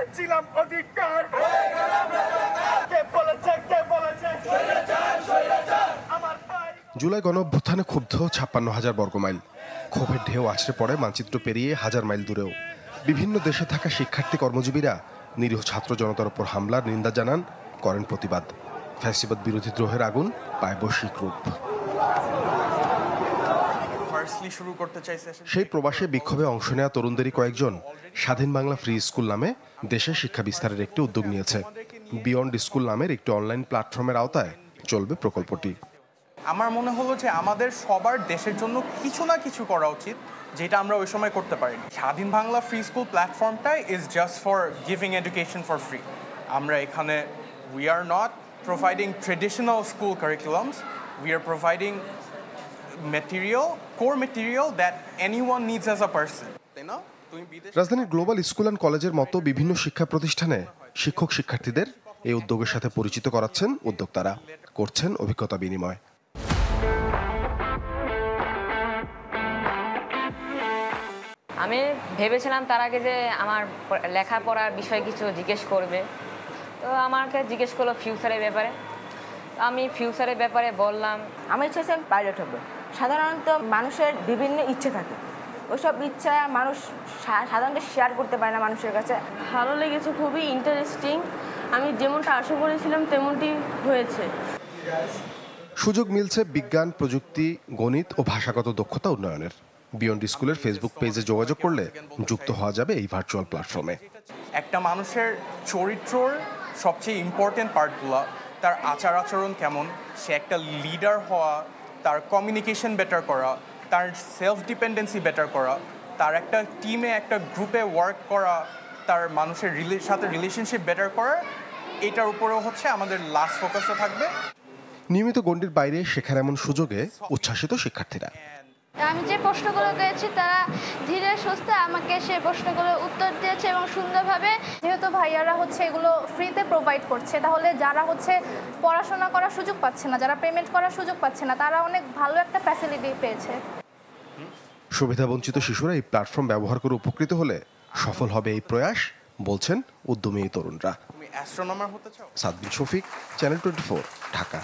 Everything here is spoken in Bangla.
পেয়েছিলাম অধিকার। জুলাই গণঅভ্যুত্থানে ক্ষুব্ধ ৫৬,০০০ বর্গমাইল। ক্ষোভের ঢেউ আছড়ে পড়ে মানচিত্র পেরিয়ে হাজার মাইল দূরেও। বিভিন্ন দেশে থাকা শিক্ষার্থী কর্মজীবীরা নিরীহ ছাত্র জনতার উপর হামলার নিন্দা জানান, করেন প্রতিবাদ। ফ্যাসিবাদ বিরোধী দ্রোহের আগুন পায় বৈশ্বিক রূপ। সেই প্রবাসে বিক্ষোভে অংশ নেওয়া তরুণদেরই কয়েকজন স্বাধীন বাংলা ফ্রি স্কুল নামে দেশে শিক্ষা বিস্তারের একটি উদ্যোগ নিয়েছে। বিয়ন্ড স্কুল নামের একটি অনলাইন প্ল্যাটফর্মের আওতায় চলবে প্রকল্পটি। আমার মনে হলো যে আমাদের সবার দেশের জন্য কিছু না কিছু করা উচিত, যেটা আমরা ওই সময় করতে পারিনি। স্বাধীন বাংলা ফ্রি স্কুল প্ল্যাটফর্মটা is just for giving education for free. আমরা এখানে we are not providing traditional school curriculums, we are providing core material that anyone needs as a person, তাই না? রাজধানীর গ্লোবাল স্কুল অ্যান্ড কলেজের মতো বিভিন্ন শিক্ষা প্রতিষ্ঠানে শিক্ষক শিক্ষার্থীদের এই উদ্যোগের সাথে পরিচিত করাচ্ছেন উদ্যোক্তারা, করছেন অভিজ্ঞতা বিনিময়। আমি ভেবেছিলাম তার আগে যে আমার লেখাপড়ার বিষয়ে কিছু জিজ্ঞেস করবে, তো আমাকে জিজ্ঞেস করলো ফিউচারের ব্যাপারে। আমি ফিউচারের ব্যাপারে বললাম আমার ইচ্ছা আছে আমি পাইলট হব। সাধারণত মানুষের বিভিন্ন ইচ্ছে থাকে, ওইসব ইচ্ছা মানুষ সাধারণত শেয়ার করতে পারে না মানুষের কাছে। ভালো লেগেছে, খুবই ইন্টারেস্টিং। আমি যেমনটা আশা করেছিলাম তেমনটি হয়েছে। সুযোগ মিলছে বিজ্ঞান, প্রযুক্তি, গণিত ও ভাষাগত দক্ষতা উন্নয়নের। বিয়ন্ড স্কুলের ফেসবুক পেজে যোগাযোগ করলে যুক্ত হওয়া যাবে এই ভার্চুয়াল প্ল্যাটফর্মে। একটা মানুষের চরিত্রর সবচেয়ে ইম্পর্টেন্ট পার্টগুলো, তার আচার আচরণ কেমন, সে একটা লিডার হওয়া, তার কমিউনিকেশন বেটার করা, তার সেলফ ডিপেন্ডেন্সি বেটার করা, তার একটা টিমে একটা গ্রুপে ওয়ার্ক করা, তার মানুষের সাথে রিলেশনশিপ বেটার করা, এটার উপরেও হচ্ছে আমাদের লাস্ট ফোকাসটা থাকবে। নিয়মিত গণ্ডির বাইরে শেখার এমন সুযোগে উচ্ছ্বাসিত শিক্ষার্থীরা। আমি যে প্রশ্নগুলো পেয়েছি তারা ধীরে সুস্থে আমাকে সেই প্রশ্নগুলোর উত্তর দিয়েছে এবং সুন্দরভাবে। যেহেতু ভাইয়ারা হচ্ছে এগুলো ফ্রিতে প্রোভাইড করছে, তাহলে যারা হচ্ছে পড়াশোনা করার সুযোগ পাচ্ছে না, যারা পেমেন্ট করার সুযোগ পাচ্ছে না, তারা অনেক ভালো একটা ফ্যাসিলিটি পেয়েছে। সুবিধাবঞ্চিত শিশুরা এই প্ল্যাটফর্ম ব্যবহার করে উপকৃত হলে সফল হবে এই প্রয়াস, বলছেন উদ্যমী এই তরুণরা। তুমি অ্যাস্ট্রোনমার হতে চাও? সাদবিন শফিক, চ্যানেল 24, ঢাকা।